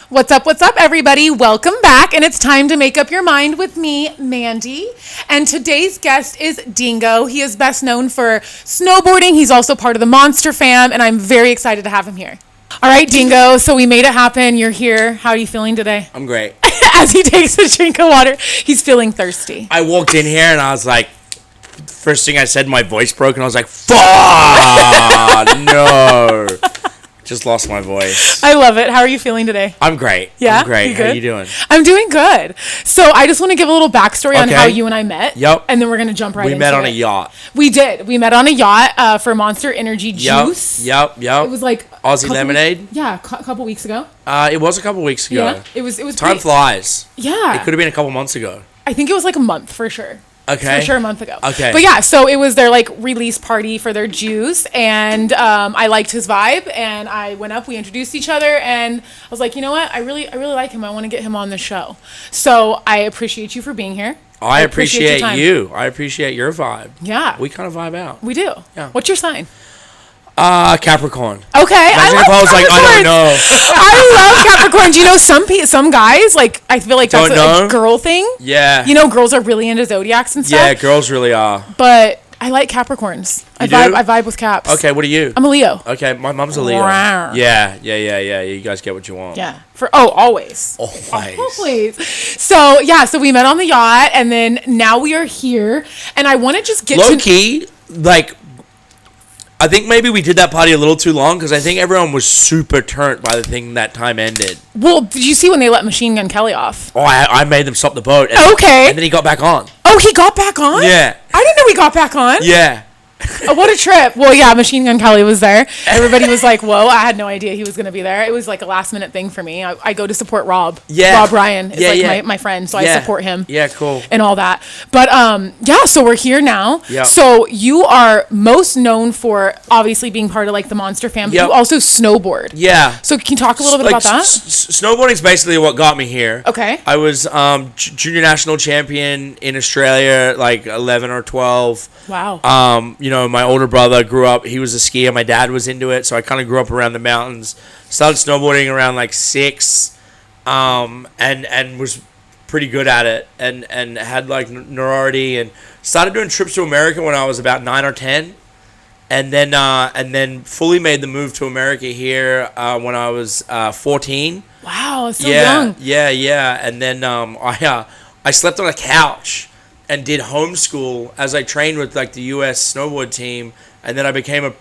What's up, everybody? Welcome back, and it's time to make up your mind with me, Mandy. And today's guest is Dingo. He is best known for snowboarding. He's also part of the Monster Fam, and I'm very excited to have him here. All right, Dingo, so we made it happen. You're here. How are you feeling today? I'm great. As he takes a drink of water, he's feeling thirsty. I walked in here, and I was like, first thing I said, my voice broke, and I was like, fuck, no. Just lost my voice. I love it. How are you feeling today? I'm great. Yeah? I'm great. You good? How you doing? I'm doing good. So I just want to give a little backstory on how you and I met. Yep. And then we're going to jump right into it. We met on a yacht. We did. We met on a yacht for Monster Energy Juice. Yep. It was like Aussie Lemonade. Yeah, a couple weeks ago. It was a couple weeks ago. Yeah. It was Time flies. Yeah. It could have been a couple months ago. I think it was like a month for sure. Okay. For sure a month ago. Okay. But yeah, so it was their like release party for their juice, and I liked his vibe, and I went up, we introduced each other, and I was like, you know what? I really like him. I want to get him on the show. So I appreciate you for being here. I appreciate you. I appreciate your vibe. Yeah. We kind of vibe out. We do. Yeah. What's your sign? Capricorn. Okay. Imagine if I was like, I don't know. I love Capricorn. Do you know some guys, like, I feel like that's a girl thing. Yeah. You know, girls are really into zodiacs and stuff. Yeah, girls really are. But I like Capricorns. I vibe with Caps. Okay, what are you? I'm a Leo. Okay, my mom's a Leo. Wow. Yeah. You guys get what you want. Yeah. Always. Always. So we met on the yacht, and then now we are here, and I want to just get low-key, like, I think maybe we did that party a little too long because I think everyone was super turnt by the thing that time ended. Well, did you see when they let Machine Gun Kelly off? Oh, I made them stop the boat. Okay. And then he got back on. Oh, he got back on? Yeah. I didn't know he got back on. Yeah. Oh, what a trip. Well, yeah, Machine Gun Kelly was there. Everybody was like, whoa, I had no idea he was going to be there. It was like a last minute thing for me. I go to support Rob. Yeah. Rob Ryan is my friend, so I support him. Yeah, cool. And all that. But so we're here now. Yeah. So you are most known for obviously being part of like the Monster Fam, but you also snowboard. Yeah. So can you talk a little bit about that? Snowboarding's basically what got me here. Okay. I was junior national champion in Australia, like 11 or 12. Wow. My older brother grew up, he was a skier, my dad was into it, so I kind of grew up around the mountains. Started snowboarding around like 6, and was pretty good at it, and had like notoriety, and started doing trips to America when I was about 9 or 10, and then fully made the move to America here when I was 14. Wow, so young. Yeah, and then I slept on a couch and did homeschool as I trained with like the U.S. snowboard team, and then I became a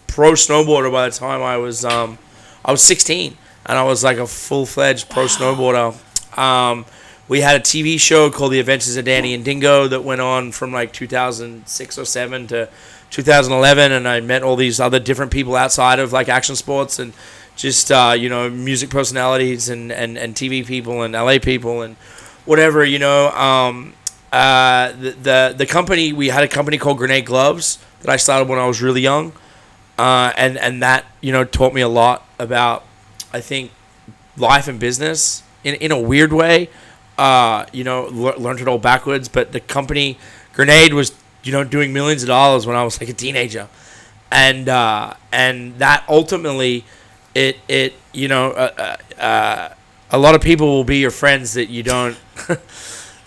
pro snowboarder by the time I was 16, and I was like a full-fledged pro snowboarder. We had a TV show called The Adventures of Danny and Dingo that went on from like 2006 or 7 to 2011, and I met all these other different people outside of like action sports and just music personalities and TV people and LA people and whatever, the company, we had a company called Grenade Gloves that I started when I was really young, and that taught me a lot about, I think, life and business in a weird way. Learned it all backwards, but the company Grenade was doing millions of dollars when I was like a teenager, and that ultimately a lot of people will be your friends that you don't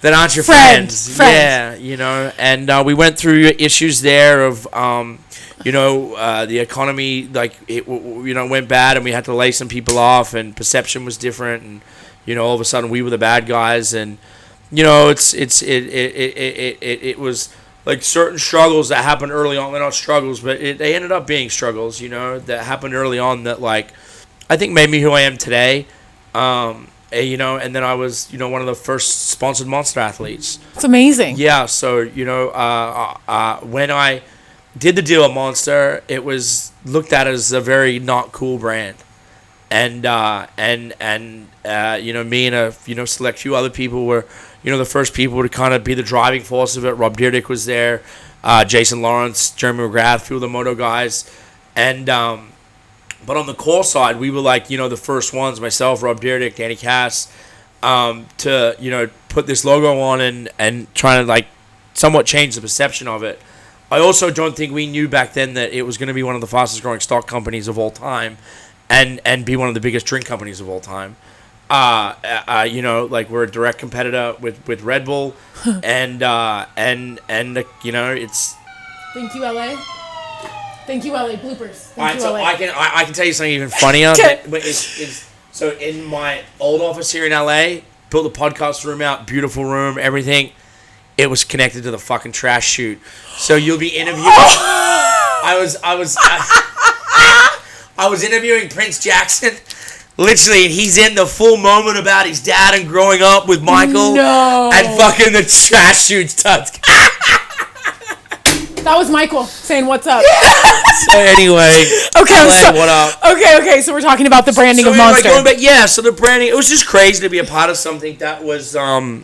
that aren't your friends. Yeah, and we went through issues there of, the economy, like, it went bad, and we had to lay some people off, and perception was different, and, all of a sudden we were the bad guys, and, it was, like, certain struggles that happened early on. They're not struggles, but they ended up being struggles, that happened early on that, like, I think made me who I am today. And then I was, one of the first sponsored Monster athletes. It's amazing. Yeah, so, when I did the deal at Monster, it was looked at as a very not cool brand. And me and a, select few other people were, the first people to kind of be the driving force of it. Rob Dyrdek was there, Jason Lawrence, Jeremy McGrath, a few of the moto guys. And, but on the core side, we were like, the first ones, myself, Rob Dyrdek, Danny Cass, to, put this logo on and trying to, like, somewhat changed the perception of it. I also don't think we knew back then that it was going to be one of the fastest growing stock companies of all time, and be one of the biggest drink companies of all time. You know, like we're a direct competitor with Red Bull, and you know, it's. Thank you, LA. Thank you, LA. Bloopers. Thank you, So LA. I can tell you something even funnier. But it's so in my old office here in LA, built the podcast room out, beautiful room, everything. It was connected to the fucking trash chute. So you'll be interviewing. I was interviewing Prince Jackson. Literally, and he's in the full moment about his dad and growing up with Michael. No. And fucking the trash chute's touched. That was Michael saying what's up. So anyway, Okay, LA, what up? Okay. So we're talking about the branding of Monster. Going back, yeah. So the branding, it was just crazy to be a part of something that was. I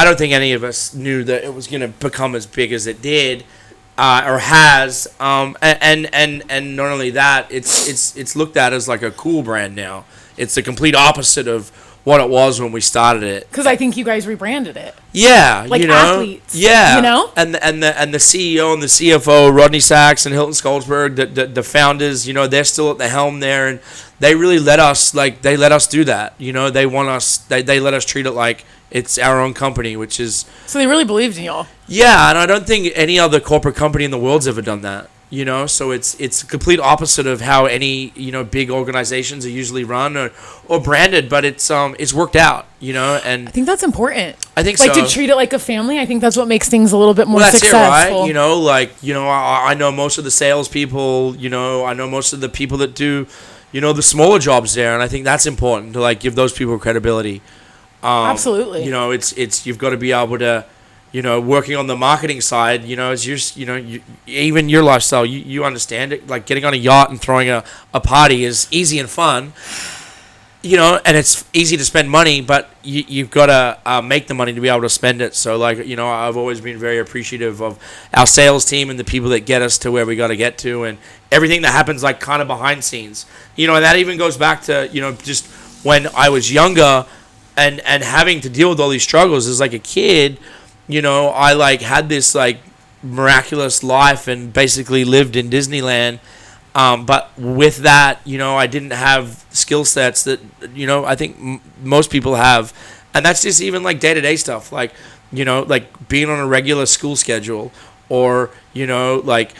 don't think any of us knew that it was going to become as big as it did, or has. And not only that, it's looked at as like a cool brand now. It's the complete opposite of what it was when we started it. Because I think you guys rebranded it. Yeah, like you know, athletes. Yeah, you know, and the CEO and the CFO, Rodney Sachs and Hilton Skolsberg, the founders, you know, they're still at the helm there, and they really let us do that. You know, they want us, they let us treat it like it's our own company, which is. So they really believed in y'all. Yeah, and I don't think any other corporate company in the world's ever done that. You know, so it's the complete opposite of how any, you know, big organizations are usually run or branded, but it's worked out, you know, and I think that's important. I think like so. to treat it like a family. I think that's what makes things a little bit more that's successful. it, right? You know, like, you know, I know most of the salespeople, you know, I know most of the people that do, you know, the smaller jobs there, and I think that's important to like give those people credibility. Absolutely. You know, it's you've got to be able to. You know, working on the marketing side, you know, even your lifestyle, you understand it. Like getting on a yacht and throwing a party is easy and fun, you know, and it's easy to spend money, but you've got to make the money to be able to spend it. So, like, you know, I've always been very appreciative of our sales team and the people that get us to where we got to get to, and everything that happens, like, kind of behind scenes. You know, and that even goes back to, you know, just when I was younger and having to deal with all these struggles as, like, a kid. You know, I like had this like miraculous life and basically lived in Disneyland. But with that, you know, I didn't have skill sets that, you know, I think most people have. And that's just even like day-to-day stuff. Like, you know, like being on a regular school schedule or, you know, like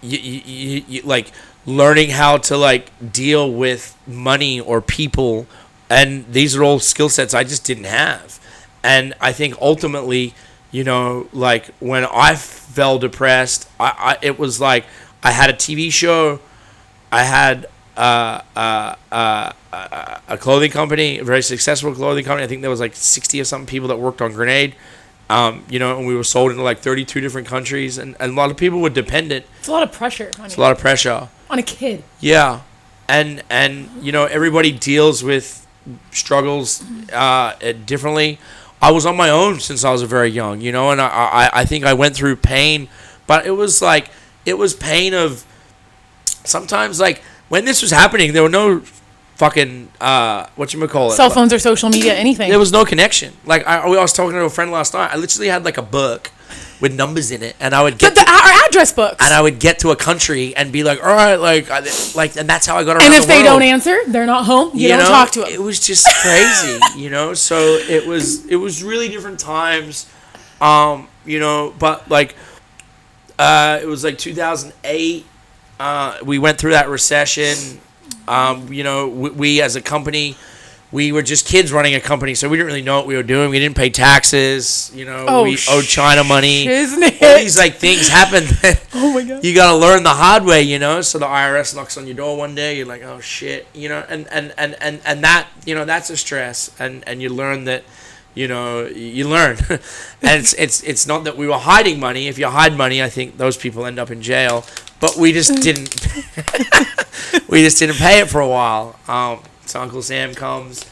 you like learning how to like deal with money or people. And these are all skill sets I just didn't have. And I think ultimately, you know, like when I fell depressed, it was like I had a TV show, I had a clothing company, a very successful clothing company. I think there was like 60 or something people that worked on Grenade, you know, and we were sold into like 32 different countries, and a lot of people were dependent. It's a lot of pressure. It's a lot of pressure on a kid. Yeah, and you know, everybody deals with struggles differently. I was on my own since I was very young, you know, and I think I went through pain, but it was pain of sometimes, like, when this was happening, there were no fucking, whatchamacallit? Cell phones or social media, anything. There was no connection. Like, I was talking to a friend last night. I literally had, like, a book with numbers in it, and I would get our address books, and I would get to a country and be like, all right, like, and that's how I got around. And if the they world. don't answer, they're not home. You don't talk to them. It was just crazy, you know. So it was really different times, you know. But like, it was like 2008. We went through that recession. You know, we as a company. We were just kids running a company, so we didn't really know what we were doing. We didn't pay taxes, you know. We owed China money. All these like things happen. Oh my god! You got to learn the hard way, you know. So the IRS knocks on your door one day. You're like, oh shit, you know. And that, you know, that's a stress. And you learn that, you know, you learn. And it's not that we were hiding money. If you hide money, I think those people end up in jail. But we just didn't. We just didn't pay it for a while. So Uncle Sam comes,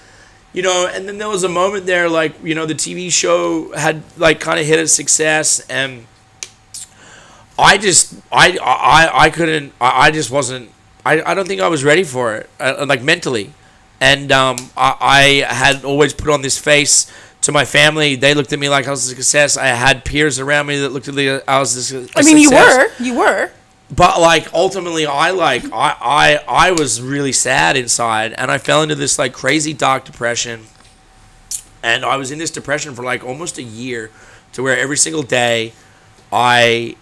you know, and then there was a moment there, like, you know, the TV show had like kind of hit a success, and I just wasn't. I don't think I was ready for it, like mentally, and I had always put on this face to my family, they looked at me like I was a success. I had peers around me that looked at me like I was a success. I mean, you were. But like ultimately, I was really sad inside, and I fell into this like crazy dark depression. And I was in this depression for like almost a year, to where every single day, I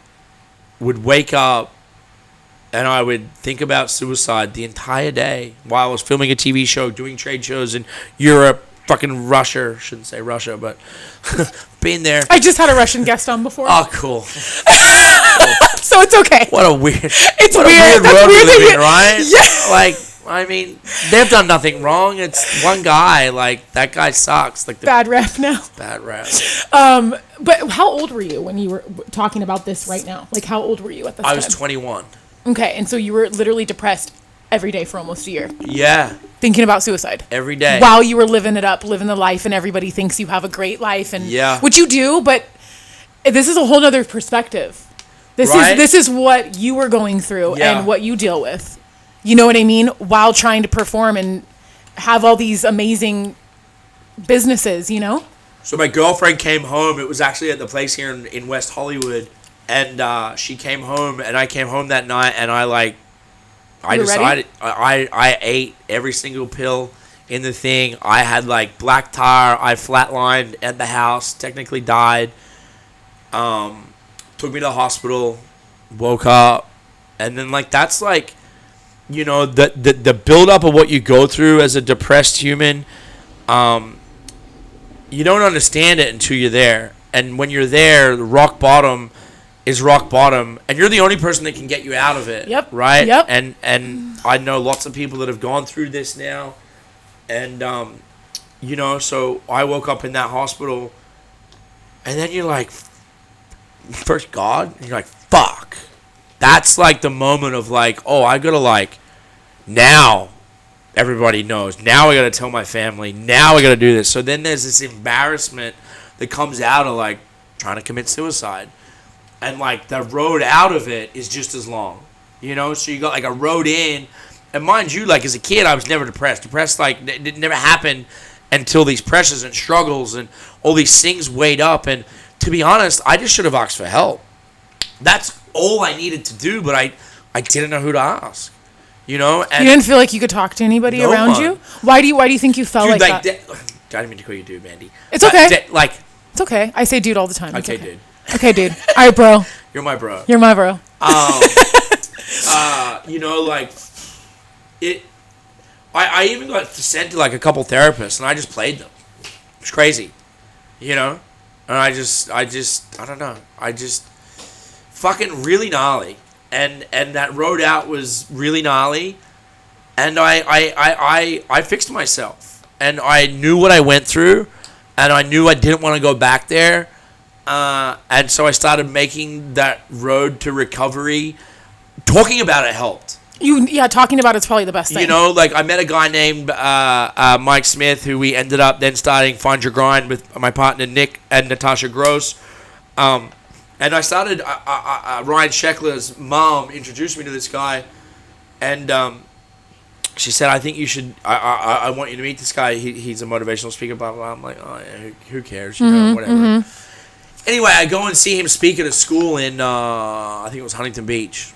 would wake up, and I would think about suicide the entire day while I was filming a TV show, doing trade shows in Europe. Fucking Russia, shouldn't say Russia, but been there. I just had a Russian guest on before. Oh, cool. So it's okay. What a weird, it's what weird. A weird world we live in, right? Yeah. Like, I mean, they've done nothing wrong. It's one guy. Like, that guy sucks. Like bad rap now. Bad rap. But how old were you when you were talking about this right now? Like, how old were you at this time? I was 21. Okay, and so you were literally depressed every day for almost a year. Yeah. Thinking about suicide. Every day. While you were living it up, living the life, and everybody thinks you have a great life, and which you do, but this is a whole other perspective. This is what you were going through and what you deal with. You know what I mean? While trying to perform and have all these amazing businesses, you know? So my girlfriend came home. It was actually at the place here in West Hollywood. And she came home, and I came home that night, and I decided I ate every single pill in the thing. I had like black tar. I flatlined at the house, technically died. Took me to the hospital, woke up, and then like that's like, you know, the buildup of what you go through as a depressed human. You don't understand it until you're there, and when you're there, the rock bottom is rock bottom, and you're the only person that can get you out of it. Yep. Right. Yep. And I know lots of people that have gone through this now, and you know, so I woke up in that hospital, and then you're like, first God, and you're like, fuck. That's like the moment of like, oh, I gotta like, now everybody knows. Now I gotta tell my family. Now I gotta do this. So then there's this embarrassment that comes out of like trying to commit suicide. And, like, the road out of it is just as long, you know? So you got, like, a road in. And mind you, like, as a kid, I was never depressed. Depressed, like, it never happened until these pressures and struggles and all these things weighed up. And to be honest, I just should have asked for help. That's all I needed to do, but I didn't know who to ask, you know? And you didn't feel like you could talk to anybody around you? Why do you think you felt like that? I didn't mean to call you dude, Mandy. It's okay. It's okay. I say dude all the time. Okay, dude. Okay, dude. All right, bro. You're my bro. You're my bro. You know, like, I even got sent to, like, a couple therapists, and I just played them. It was crazy, you know? And I don't know. I just, fucking really gnarly. And that road out was really gnarly, and I fixed myself. And I knew what I went through, and I knew I didn't want to go back there. And so I started making that road to recovery. Talking about it helped. Talking about it's probably the best thing. You know, like I met a guy named Mike Smith, who we ended up then starting Find Your Grind with my partner Nick and Natasha Gross. And I started, Ryan Sheckler's mom introduced me to this guy. And she said, I think you should, I want you to meet this guy. He's a motivational speaker, blah, blah, blah. I'm like, oh, yeah, who cares? You know, whatever. Mm-hmm. Anyway, I go and see him speak at a school in, I think it was Huntington Beach.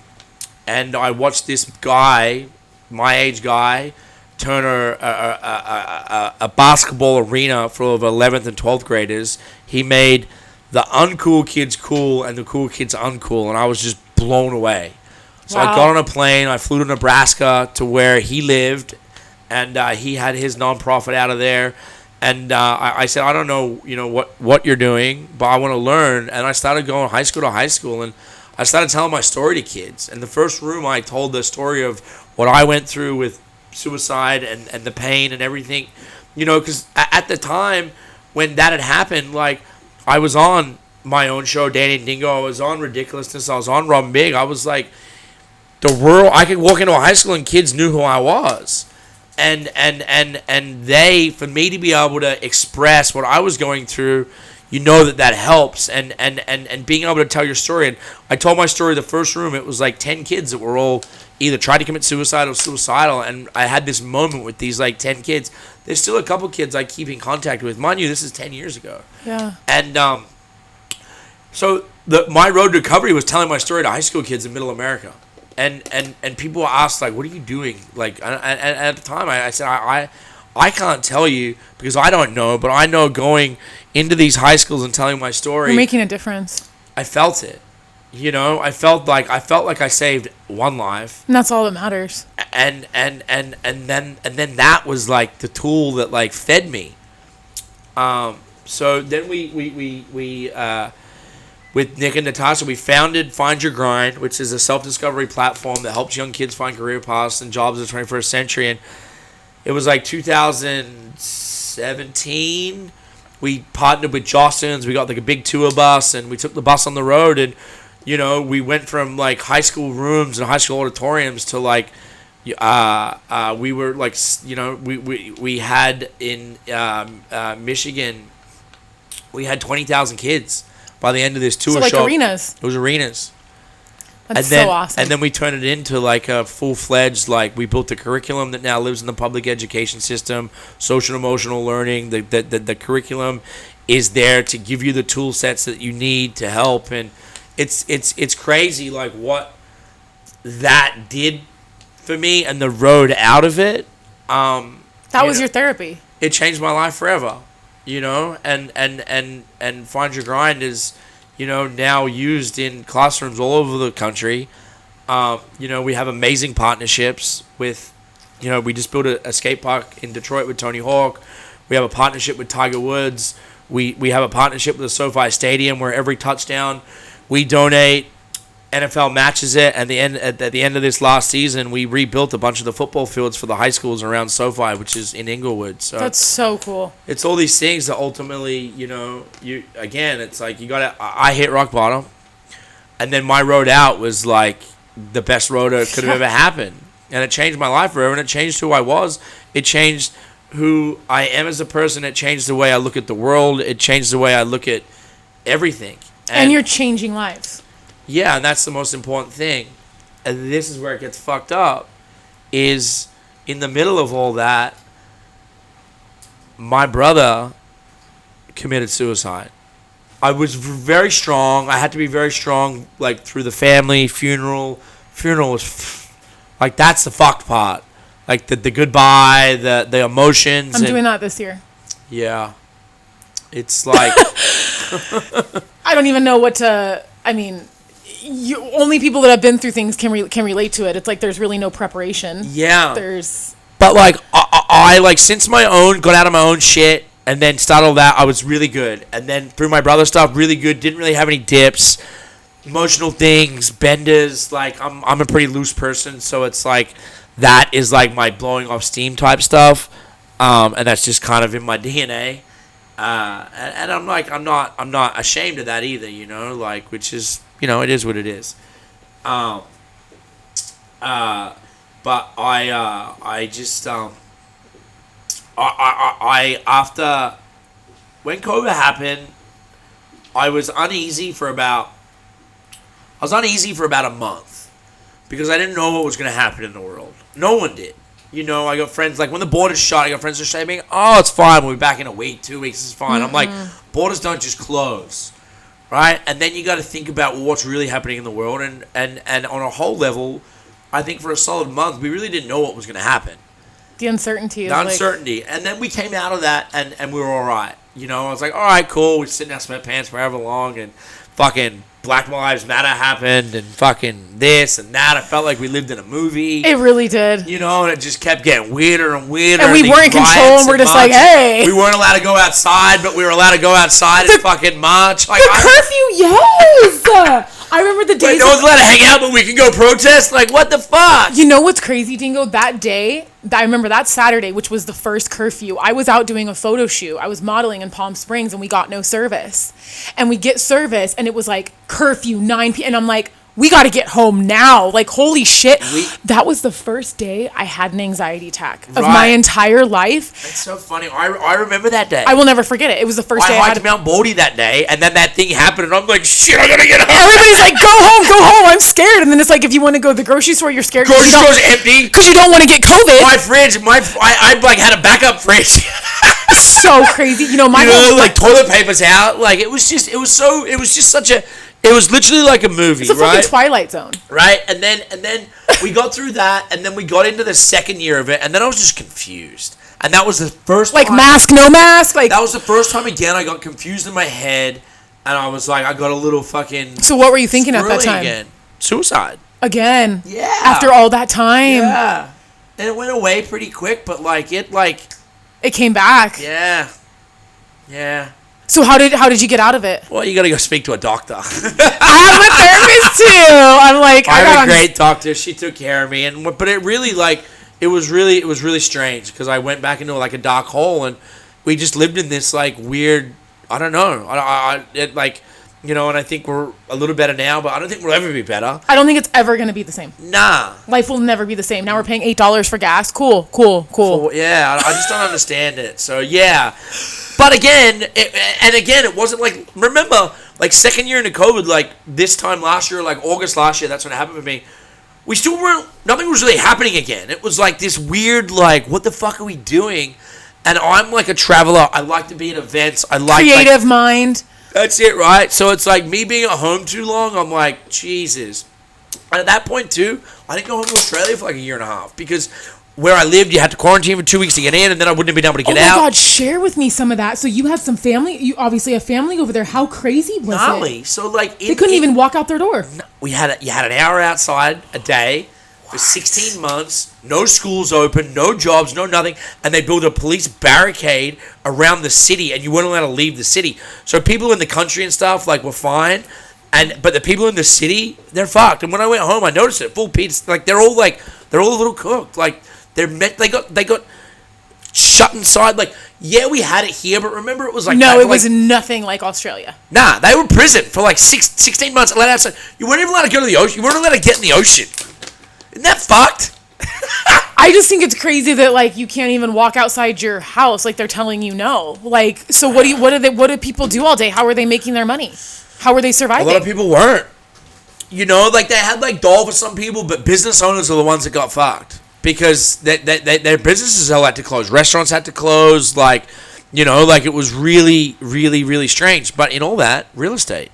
And I watched this guy, my age guy, turn a basketball arena full of 11th and 12th graders. He made the uncool kids cool and the cool kids uncool. And I was just blown away. So I got on a plane. I flew to Nebraska to where he lived. And he had his nonprofit out of there. And I said, I don't know, you know, what you're doing, but I want to learn. And I started going high school to high school, and I started telling my story to kids. And the first room, I told the story of what I went through with suicide and the pain and everything. You know, because at the time when that had happened, like, I was on my own show, Danny and Dingo. I was on Ridiculousness. I was on Rob Big. I was like, the world, I could walk into a high school and kids knew who I was. And they, for me to be able to express what I was going through, you know that helps, and being able to tell your story. And I told my story in the first room. It was like 10 kids that were all either tried to commit suicide or suicidal, and I had this moment with these like 10 kids. There's still a couple kids I keep in contact with. Mind you, this is 10 years ago. Yeah. And so my road to recovery was telling my story to high school kids in Middle America, and people asked like, "What are you doing?" Like, and at the time I said I can't tell you because I don't know, but I know going into these high schools and telling my story, you're making a difference. I felt it. You know, I felt like I saved one life, and that's all that matters. And then that was like the tool that like fed me. So then we with Nick and Natasha, we founded Find Your Grind, which is a self-discovery platform that helps young kids find career paths and jobs in the 21st century. And it was like 2017. We partnered with Jostens. We got like a big tour bus, and we took the bus on the road. And you know, we went from like high school rooms and high school auditoriums to like, we were like, you know, we had in Michigan, we had 20,000 kids by the end of this tour. So like show. arenas. It was arenas. That's so awesome. And then we turned it into like a full-fledged, like we built a curriculum that now lives in the public education system, social and emotional learning. The curriculum is there to give you the tool sets that you need to help. And it's crazy like what that did for me and the road out of it. That was your therapy. It changed my life forever, you know, and Find Your Grind is, you know, now used in classrooms all over the country. You know, we have amazing partnerships with, you know, we just built a skate park in Detroit with Tony Hawk. We have a partnership with Tiger Woods. We have a partnership with the SoFi Stadium where every touchdown we donate. NFL matches it. At the end of this last season, we rebuilt a bunch of the football fields for the high schools around SoFi, which is in Inglewood. So that's so cool. It's all these things that ultimately, you know, it's like you gotta. I hit rock bottom, and then my road out was like the best road that could have ever happened, and it changed my life forever, and it changed who I was. It changed who I am as a person. It changed the way I look at the world. It changed the way I look at everything. And you're changing lives. Yeah, and that's the most important thing. And this is where it gets fucked up, is in the middle of all that, my brother committed suicide. I was very strong. I had to be very strong, like, through the family, funeral. Funeral was, like, that's the fucked part. Like, the goodbye, the emotions. I'm doing that this year. Yeah. It's like... I don't even know what to... I mean... only people that have been through things can relate to it. It's like there's really no preparation. Yeah. But like I like since got out of my own shit and then started all that, I was really good. And then through my brother stuff, really good. Didn't really have any dips, emotional things, benders. Like I'm a pretty loose person, so it's like that is like my blowing off steam type stuff, and that's just kind of in my DNA. And I'm not ashamed of that either, you know, like, which is, you know, it is what it is. But I just, I after, when COVID happened, I was uneasy for about a month because I didn't know what was going to happen in the world. No one did. You know, I got friends, like, when the borders shut, I got friends that are saying, oh, it's fine, we'll be back in a week, 2 weeks, it's fine. I'm like, borders don't just close, right? And then you got to think about what's really happening in the world, and on a whole level, I think for a solid month, we really didn't know what was going to happen. The uncertainty. And then we came out of that, and we were all right. You know, I was like, all right, cool, we're sitting in our sweatpants for however long, and fucking Black Lives Matter happened, and fucking this and that. I felt like we lived in a movie. It really did. You know, and it just kept getting weirder and weirder. And we weren't in control, and we're just like, hey. We weren't allowed to go outside, but we were allowed to go outside in fucking March. Like, the curfew, yes! I remember the days. No one's allowed to hang out, but we can go protest? Like, what the fuck? You know what's crazy, Dingo? That day, I remember that Saturday, which was the first curfew, I was out doing a photo shoot. I was modeling in Palm Springs, and we got no service. And we get service, and it was like curfew, 9 p.m. And I'm like, we got to get home now. Like, holy shit. That was the first day I had an anxiety attack of my entire life. It's so funny. I remember that day. I will never forget it. It was the first day I hiked Mount Baldy that day, and then that thing happened, and I'm like, shit, I gotta get home. Everybody's like, go home, I'm scared. And then it's like, if you want to go to the grocery store, you're scared. Grocery store's empty. Because you don't want to get COVID. My fridge, I like had a backup fridge. So crazy. You know, like toilet paper's out. Like, it was just such a, it was literally like a movie, it's a right? fucking Twilight Zone. Right? And then we got through that, and then we got into the second year of it, and then I was just confused. And that was the first like time. Mask, no mask? Like, that was the first time again I got confused in my head, and I was like, I got a little fucking... So what were you thinking at that time? Again. Suicide. Again? Yeah. After all that time? Yeah. And it went away pretty quick, but it came back. Yeah. Yeah. So how did you get out of it? Well, you gotta go speak to a doctor. I have a therapist too. I'm like, I have a great doctor. She took care of me, but it really it was really strange because I went back into like a dark hole, and we just lived in this like weird. I don't know. And I think we're a little better now, but I don't think we'll ever be better. I don't think it's ever gonna be the same. Nah. Life will never be the same. Now we're paying $8 for gas. Cool. Yeah, I just don't understand it. So yeah. But again, it wasn't like, remember, like second year into COVID, like this time last year, like August last year, that's when it happened with me. We still weren't, nothing was really happening again. It was like this weird, like, what the fuck are we doing? And I'm like a traveler. I like to be at events. I like creative mind. That's it, right? So it's like me being at home too long, I'm like, Jesus. And at that point too, I didn't go home to Australia for like a year and a half because where I lived, you had to quarantine for 2 weeks to get in, and then I wouldn't have been able to get out. Oh my God, share with me some of that. So you had some family. You obviously have family over there. How crazy was it? So like they couldn't even walk out their door. You had an hour outside a day for 16 months. No schools open, no jobs, no nothing, and they built a police barricade around the city, and you weren't allowed to leave the city. So people in the country and stuff like were fine, but the people in the city, they're fucked. And when I went home, I noticed it. Full pizza, like they're all a little cooked, like. They got shut inside. Like, yeah, we had it here, but remember it was like... No, it was nothing like Australia. Nah, they were in prison for like 16 months. Allowed outside. You weren't even allowed to go to the ocean. You weren't allowed to get in the ocean. Isn't that fucked? I just think it's crazy that like you can't even walk outside your house. Like they're telling you no. Like, so what do people do all day? How are they making their money? How are they surviving? A lot of people weren't. You know, like they had like doll for some people, but business owners are the ones that got fucked. Because their businesses all had to close. Restaurants had to close. Like, you know, like it was really, really, really strange. But in all that, real estate.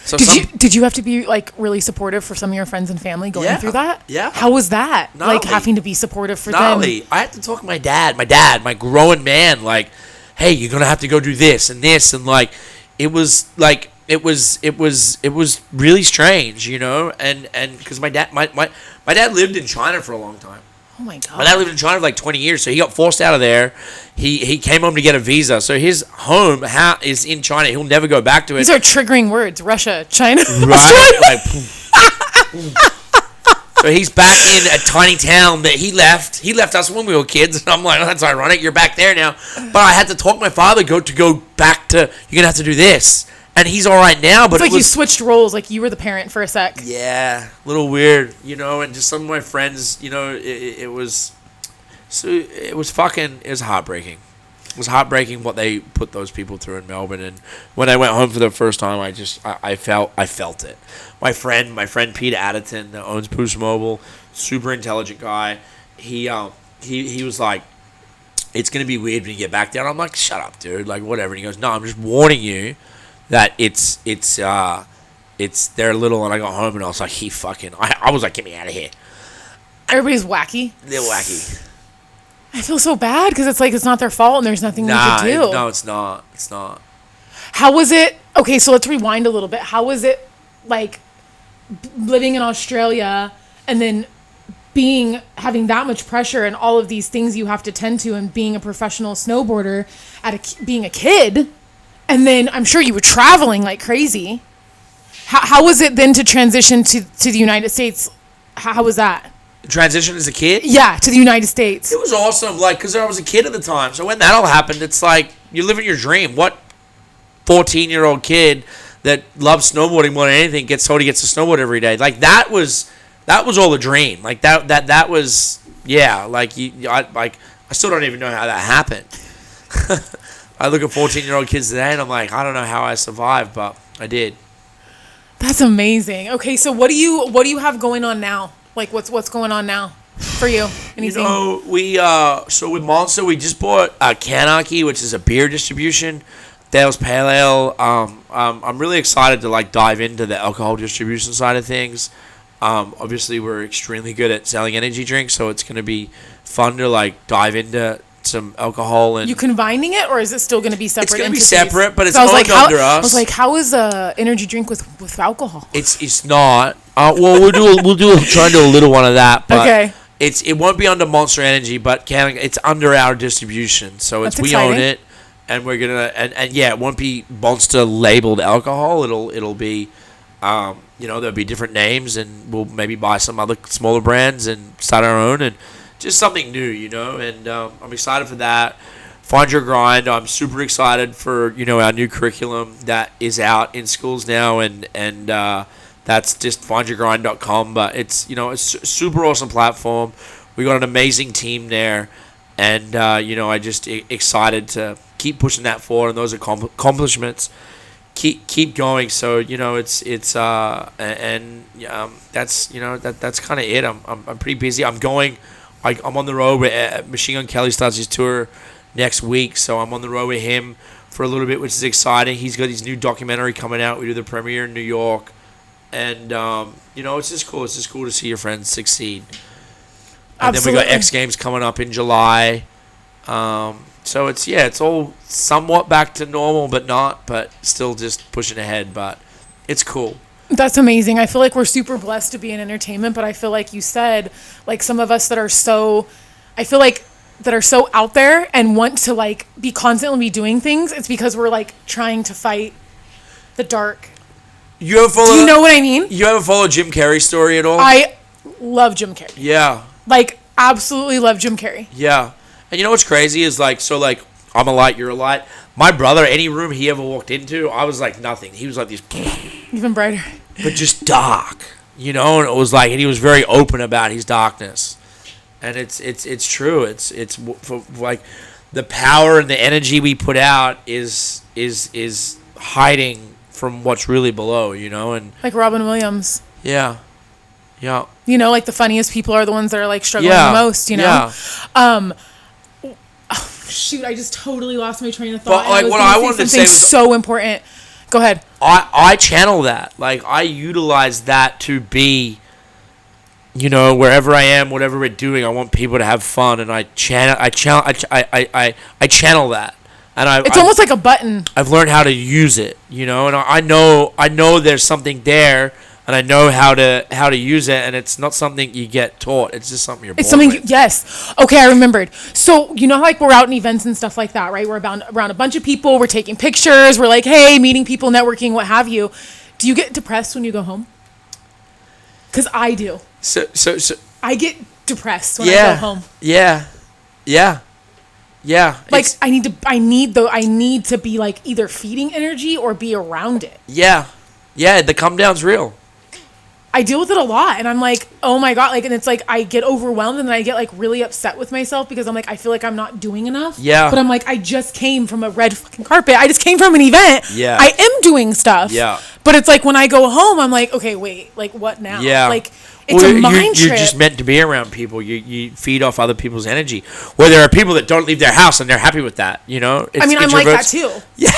So did you have to be like really supportive for some of your friends and family going through that? Yeah. How was that? Gnarly. Like having to be supportive for them? I had to talk to my dad, my grown man, like, hey, you're going to have to go do this. And like, it was like, it was really strange, you know, and because my dad lived in China for a long time. Oh my God. My dad lived in China for like 20 years, so he got forced out of there. He came home to get a visa, so his home is in China. He'll never go back to it. These are triggering words: Russia, China, right? Like, so he's back in a tiny town that he left. He left us when we were kids, and I'm like, oh, that's ironic. You're back there now. But I had to talk my father to go back to. You're gonna have to do this. And he's all right now, but it's like you switched roles, like you were the parent for a sec. Yeah, a little weird, you know. And just some of my friends, you know, it was heartbreaking. It was heartbreaking what they put those people through in Melbourne. And when I went home for the first time, I felt it. My friend Peter Adderton that owns Boost Mobile, super intelligent guy. He was like, it's gonna be weird when you get back there. And I'm like, shut up, dude. Like whatever. And he goes, no, I'm just warning you. That it's they're little, and I got home and I was like, I was like, get me out of here. Everybody's wacky. They're wacky. I feel so bad because it's like it's not their fault and there's nothing we could do. No, it's not. It's not. How was it? Okay, so let's rewind a little bit. How was it like living in Australia and then having that much pressure and all of these things you have to tend to and being a professional snowboarder being a kid? And then I'm sure you were traveling like crazy. How was it then to transition to the United States? How was that? Transition as a kid? Yeah, to the United States. It was awesome, like, because I was a kid at the time. So when that all happened, it's like, you're living your dream. What 14-year-old kid that loves snowboarding more than anything gets told he gets to snowboard every day. Like that was all a dream. Like that was Like I still don't even know how that happened. I look at 14-year-old kids today and I'm like, I don't know how I survived, but I did. That's amazing. Okay, so what do you have going on now? Like what's going on now for you? Anything? You know, we so with Monster we just bought Canarchy, which is a beer distribution. Dale's Pale Ale. I'm really excited to like dive into the alcohol distribution side of things. Obviously we're extremely good at selling energy drinks, so it's going to be fun to like dive into some alcohol. And you combining it, or is it still going to be separate? It's going to be entities? separate, but it's owned under us. I was like, how is a energy drink with alcohol? It's not. Well, try and do a little one of that, but okay. It won't be under Monster Energy, but it's under our distribution, so That's we exciting. own it, and we're gonna and it won't be Monster labeled alcohol. It'll be, there'll be different names, and we'll maybe buy some other smaller brands and start our own, and just something new, and I'm excited for that. Find Your Grind. I'm super excited for our new curriculum that is out in schools now, and that's just findyourgrind.com. But it's it's a super awesome platform. We got an amazing team there, and I just excited to keep pushing that forward, and those accomplishments keep going. So that's that's kind of it. I'm pretty busy. I'm on the road with Machine Gun Kelly starts his tour next week, so I'm on the road with him for a little bit, which is exciting. He's got his new documentary coming out. We do the premiere in New York. And, it's just cool. It's just cool to see your friends succeed. And Absolutely. then we got X Games coming up in July. So it's all somewhat back to normal, but still just pushing ahead. But it's cool. That's amazing. I feel like we're super blessed to be in entertainment, but I feel like you said, like some of us that are so out there and want to like be constantly doing things, it's because we're like trying to fight the dark. Do you know what I mean? You ever follow Jim Carrey's story at all? I love Jim Carrey. Yeah. Like, absolutely love Jim Carrey. Yeah. And you know what's crazy is I'm a light, you're a light. My brother, any room he ever walked into, I was like nothing. He was like this. Even brighter. But just dark. And it was like, and he was very open about his darkness. And it's true. It's for, like the power and the energy we put out is hiding from what's really below, and like Robin Williams. Yeah. Like the funniest people are the ones that are like struggling the most. Yeah. Shoot, I just totally lost my train of thought. But like what I wanted to say was so important. Go ahead. I channel that. Like I utilize that to be, wherever I am, whatever we're doing, I want people to have fun, and I channel that. And it's almost like a button. I've learned how to use it, and I know there's something there, and I know how to use it, and it's not something you get taught. It's just something you're born with. Yes. Okay, I remembered. So, like we're out in events and stuff like that, right? We're around a bunch of people. We're taking pictures. We're like, hey, meeting people, networking, what have you. Do you get depressed when you go home? Because I do. So I get depressed when I go home. Yeah. Like I need to be like either feeding energy or be around it. Yeah. The come down's real. I deal with it a lot, and I'm like, oh my God, like, and it's like I get overwhelmed, and then I get like really upset with myself because I'm like, I feel like I'm not doing enough. Yeah. But I'm like, I just came from a red fucking carpet. I just came from an event. Yeah. I am doing stuff. Yeah. But it's like when I go home, I'm like, okay, wait, like what now? Yeah. Like it's a mind trip. You're just meant to be around people. You feed off other people's energy. Where there are people that don't leave their house and they're happy with that. I'm like that too. Yeah.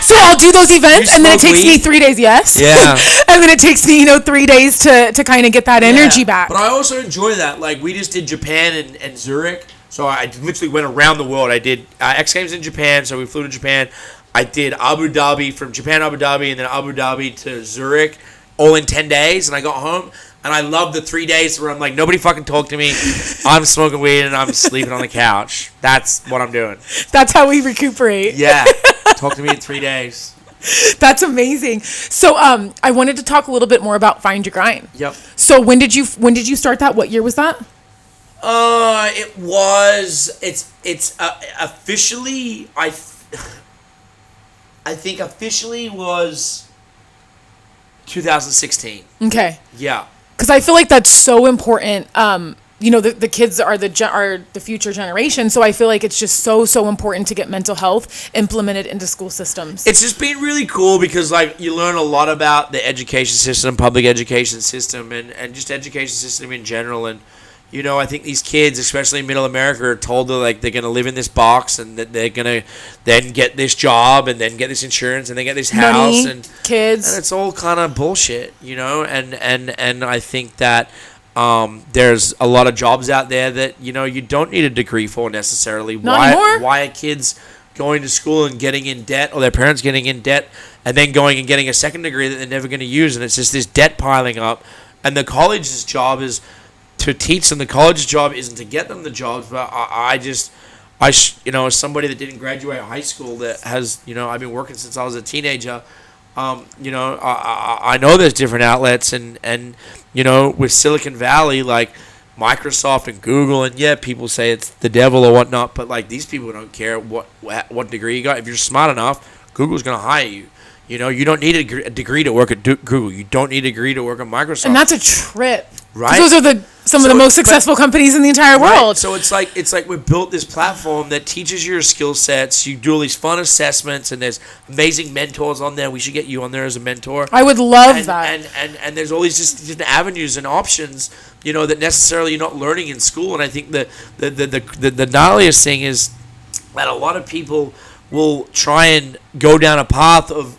So I'll do those events, and then it takes me 3 days. Yes. Yeah. And then it takes me 3 days to kind of get that energy back. But I also enjoy that. Like we just did Japan and Zurich, so I literally went around the world. I did X Games in Japan, so we flew to Japan. I did Abu Dhabi, from Japan, Abu Dhabi, and then Abu Dhabi to Zurich, all in 10 days. And I got home, and I loved the 3 days where I'm like, nobody fucking talk to me. I'm smoking weed, and I'm sleeping on the couch. That's what I'm doing. That's how we recuperate. Yeah. Talk to me in 3 days. That's amazing. So I wanted to talk a little bit more about Find Your Grind. Yep. So when did you start that? What year was that? It's officially, I think officially was 2016. Okay. Yeah. Because I feel like that's so important. The kids are the future generation, so I feel like it's just so important to get mental health implemented into school systems. It's just been really cool because like you learn a lot about the education system, public education system, and just education system in general. And I think these kids, especially in Middle America, are told that like they're gonna live in this box and that they're gonna then get this job and then get this insurance and then get this house Money, and kids, and it's all kind of bullshit, And I think that. There's a lot of jobs out there that you don't need a degree for necessarily. Not anymore. Why are kids going to school and getting in debt, or their parents getting in debt, and then going and getting a second degree that they're never going to use, and it's just this debt piling up. And the college's job is to teach them. The college's job isn't to get them the jobs, but as somebody that didn't graduate high school, that has I've been working since I was a teenager. I know there's different outlets and with Silicon Valley, like Microsoft and Google, and yeah, people say it's the devil or whatnot, but like these people don't care what degree you got. If you're smart enough, Google's going to hire you. You don't need a degree to work at Google. You don't need a degree to work at Microsoft. And that's a trip. Right? Those are some of the most successful companies in the entire world. Right. So it's like we built this platform that teaches your skill sets. You do all these fun assessments, and there's amazing mentors on there. We should get you on there as a mentor. I would love that. And there's all these just different avenues and options, that necessarily you're not learning in school. And I think the gnarliest thing is that a lot of people will try and go down a path of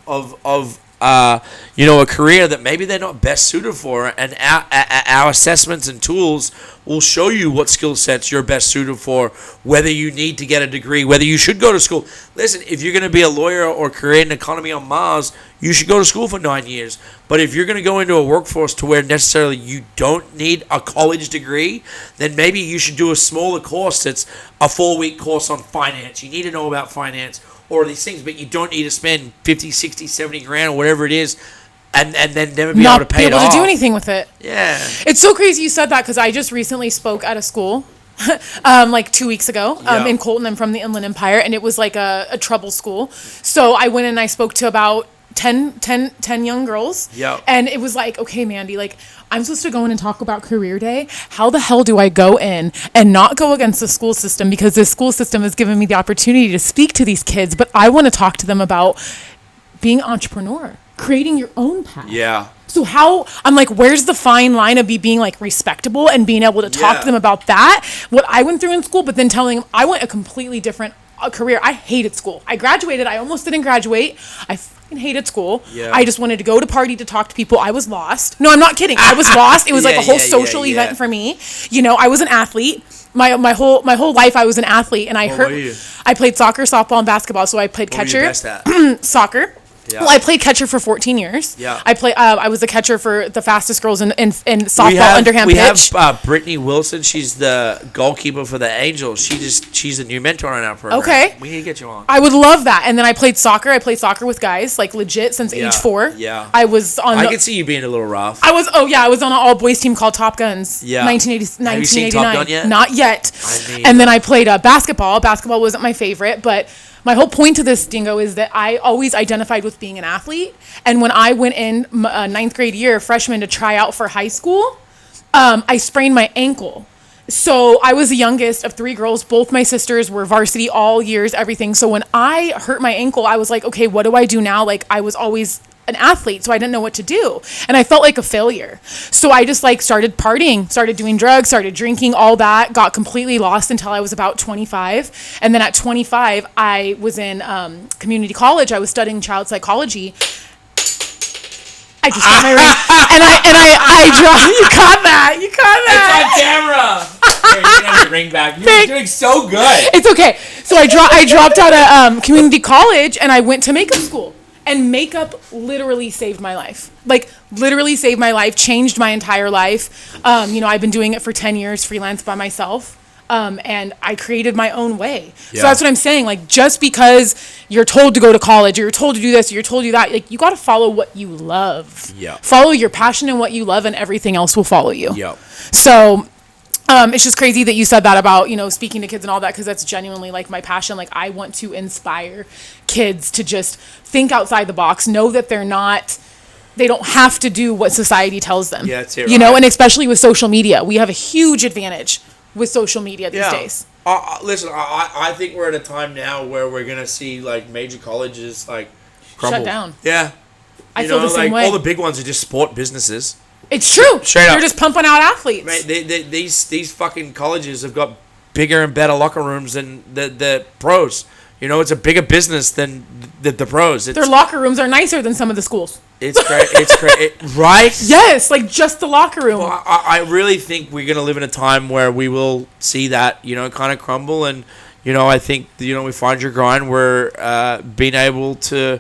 a career that maybe they're not best suited for, and our assessments and tools will show you what skill sets you're best suited for, whether you need to get a degree, whether you should go to school. Listen, if you're going to be a lawyer or create an economy on Mars, you should go to school for 9 years. But if you're going to go into a workforce to where necessarily you don't need a college degree, then maybe you should do a smaller course that's a 4-week course on finance. You need to know about finance or these things, but you don't need to spend 50, 60, 70 grand or whatever it is and then never be able to pay it off. Not be able to do anything with it. Yeah. It's so crazy you said that, because I just recently spoke at a school like 2 weeks ago in Colton. I'm from the Inland Empire, and it was like a trouble school. So I went and I spoke to about 10 young girls. Yeah. And it was like, okay, Mandy, like, I'm supposed to go in and talk about career day. How the hell do I go in and not go against the school system? Because the school system has given me the opportunity to speak to these kids, but I want to talk to them about being entrepreneur, creating your own path. Yeah. So I'm like, where's the fine line of being like respectable and being able to talk to them about that, what I went through in school, but then telling them I went a completely different career. I hated school. I graduated. I almost didn't graduate. I hated school. Yeah. I just wanted to go to party to talk to people. I was lost. No, I'm not kidding. I was lost. It was like a whole social event for me. I was an athlete. My whole life I was an athlete, and I played soccer, softball, and basketball. So I played catcher. What were you best at? Soccer. Yeah. Well, I played catcher for 14 years. Yeah. I was the catcher for the fastest girls in softball underhand pitch. We have Brittany Wilson. She's the goalkeeper for the Angels. She's a new mentor in our program. Okay. We need to get you on. I would love that. And then I played soccer. I played soccer with guys, like legit, since age 4. Yeah. I could see you being a little rough. I was on an all boys team called Top Guns. Yeah. 1989. Have you seen Top Gun yet? Not yet. And then I played basketball. Basketball wasn't my favorite, but my whole point to this, Dingo, is that I always identified with being an athlete. And when I went in 9th grade year, freshman, to try out for high school, I sprained my ankle. So I was the youngest of 3 girls. Both my sisters were varsity all years, everything. So when I hurt my ankle, I was like, okay, what do I do now? Like, I was always an athlete, so I didn't know what to do. And I felt like a failure. So I just started partying, started doing drugs, started drinking, all that, got completely lost until I was about 25. And then at 25, I was in community college. I was studying child psychology. I just got my ring. I dropped. You caught that. It's on camera. Here, you can have your ring back. You're doing so good. It's okay. So I dropped out of community college, and I went to makeup school. And makeup literally saved my life. Like, literally saved my life, changed my entire life. I've been doing it for 10 years, freelance by myself. And I created my own way. Yeah. So that's what I'm saying. Like, just because you're told to go to college, or you're told to do this, or you're told to do that, like, you got to follow what you love. Yeah. Follow your passion and what you love, and everything else will follow you. Yeah. So It's just crazy that you said that about, speaking to kids and all that, because that's genuinely like my passion. Like, I want to inspire kids to just think outside the box, know that they don't have to do what society tells them. Yeah, that's it, And especially with social media, we have a huge advantage with social media these days. Listen, I think we're at a time now where we're gonna see like major colleges like crumble. Shut down. Yeah, I feel the same way. All the big ones are just sport businesses. It's true. Straight up. They're just pumping out athletes. Mate, these fucking colleges have got bigger and better locker rooms than the pros. It's a bigger business than the pros. Their locker rooms are nicer than some of the schools. It's great. It's great, right? Yes, like just the locker room. Well, I really think we're gonna live in a time where we will see that kind of crumble, and I think we find your grind. We're being able to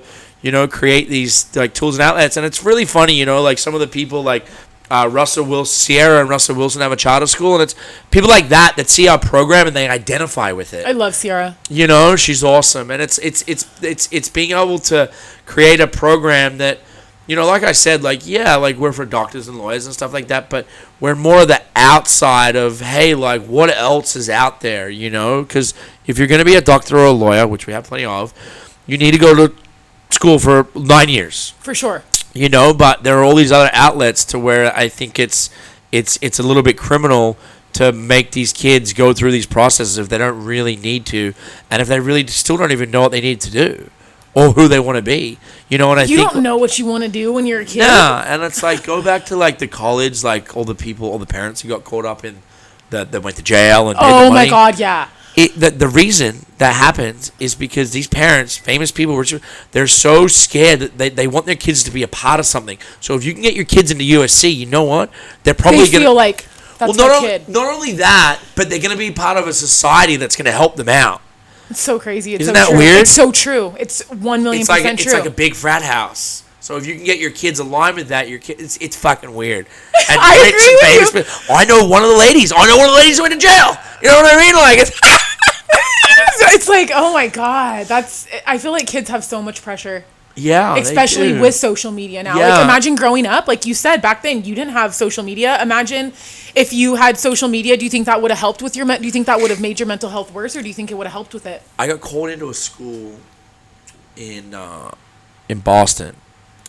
create these like tools and outlets, and it's really funny. Like some of the people like Sierra and Russell Wilson have a charter school, and it's people like that see our program and they identify with it. I love Sierra. She's awesome, and it's being able to create a program that. Like I said, we're for doctors and lawyers and stuff like that, but we're more the outside of, hey, like, what else is out there, Because if you're going to be a doctor or a lawyer, which we have plenty of, you need to go to school for 9 years. For sure. But there are all these other outlets to where I think it's a little bit criminal to make these kids go through these processes if they don't really need to, and if they really still don't even know what they need to do. Or who they want to be, and I think... You don't know what you want to do when you're a kid? Yeah, and it's like, go back to, like, the college, like, all the parents who got caught up in, that went to jail and paid the money. Oh, my God, yeah. The reason that happens is because these parents, famous people, they're so scared that they want their kids to be a part of something. So if you can get your kids into USC, you know what? They're probably going to... feel like that's their kid. Not only that, but they're going to be part of a society that's going to help them out. It's so crazy. Isn't that weird? It's so true. It's 1,000,000% true. It's like a big frat house. So if you can get your kids aligned with that, it's fucking weird. And I agree with you. I know one of the ladies. Who went to jail. You know what I mean? Like it's like, oh my God. I feel like kids have so much pressure. Yeah, especially with social media now. Yeah. Like, imagine growing up, like you said back then, you didn't have social media. Imagine if you had social media. Do you think that would have helped with do you think that would have made your mental health worse, or do you think it would have helped with it? I got called into a school in Boston.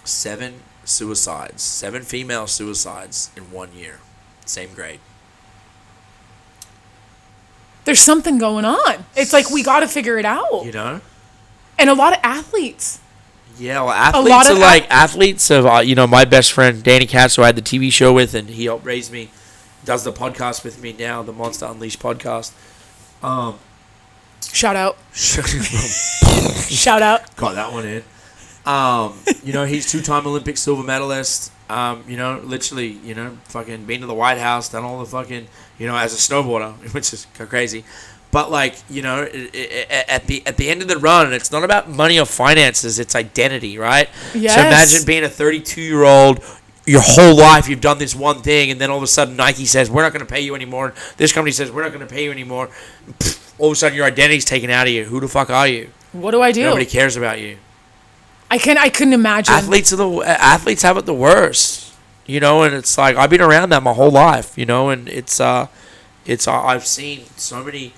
7 suicides, 7 female suicides in 1 year, same grade. There's something going on. It's like we got to figure it out. And a lot of athletes. Yeah, well, athletes of my best friend Danny Katz, who I had the TV show with, and he helped raise me, does the podcast with me now, the Monster Unleashed podcast. Shout out. Shout out. Got that one in. He's 2-time Olympic silver medalist. Literally, fucking been to the White House, done all the fucking, as a snowboarder, which is crazy. But at the end of the run, it's not about money or finances; it's identity, right? Yes. So imagine being a 32-year-old, your whole life you've done this one thing, and then all of a sudden Nike says we're not going to pay you anymore. This company says we're not going to pay you anymore. All of a sudden your identity's taken out of you. Who the fuck are you? What do I do? Nobody cares about you. I couldn't imagine. Athletes have it the worst, and it's like I've been around that my whole life, and it's I've seen so many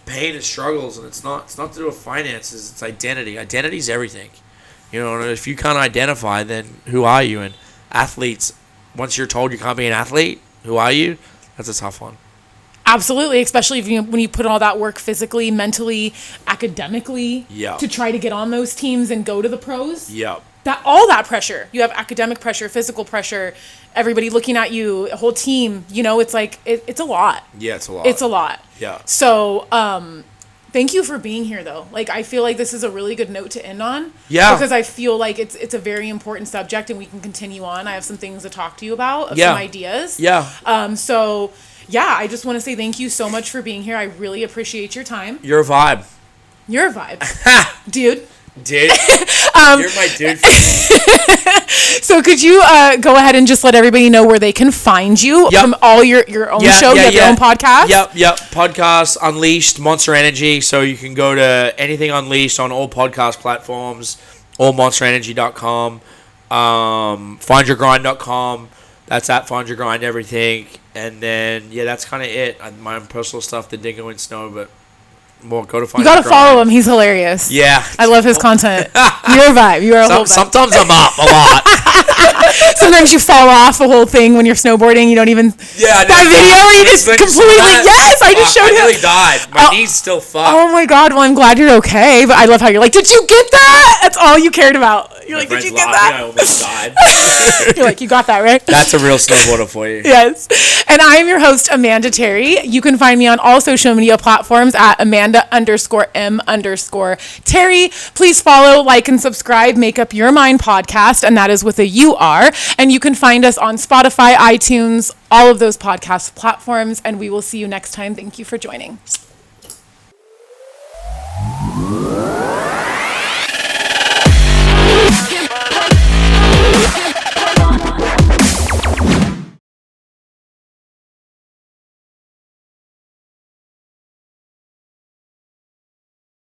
pain and struggles, and it's not to do with finances. It's identity. Identity's everything, and if you can't identify, then who are you? And athletes, once you're told you can't be an athlete, who are you? That's a tough one. Absolutely, especially when you put all that work physically, mentally, academically, to try to get on those teams and go to the pros. Yep. All that pressure. You have academic pressure, physical pressure, everybody looking at you, a whole team. It's like it's a lot. Yeah, it's a lot. It's a lot. Yeah. So, thank you for being here, though. Like, I feel like this is a really good note to end on. Yeah. Because I feel like it's a very important subject, and we can continue on. I have some things to talk to you about, some ideas. Yeah. So. Yeah, I just want to say thank you so much for being here. I really appreciate your time. You're a vibe. You're a vibe. Dude. Dude. You're my dude. So could you go ahead and just let everybody know where they can find you from all your own show? You have your own podcast? Yep. Podcast, Unleashed, Monster Energy. So you can go to anything Unleashed on all podcast platforms, allmonsterenergy.com, findyourgrind.com. That's at Find Your Grind Everything. And then, yeah, that's kind of it. My own personal stuff, the Dingo and Snow, but more go to find You gotta the follow grind. him. He's hilarious. Yeah. I love his content. You're a vibe. You are a whole vibe. Sometimes I'm up a lot. Sometimes you fall off the whole thing when you're snowboarding. You don't even that video where you just completely yes. I just showed him. I nearly died. My knee's still fucked. Oh my god. Well, I'm glad you're okay. But I love how you're like, did you get that? That's all you cared about. You're like, did you get that? I almost died. You're like, you got that right. That's a real snowboarder for you. Yes. And I am your host, Amanda Terry. You can find me on all social media platforms at Amanda_M_Terry. Please follow, like, and subscribe Make Up Your Mind podcast, and that is with a UR. And you can find us on Spotify, iTunes, all of those podcast platforms, and we will see you next time. Thank you for joining.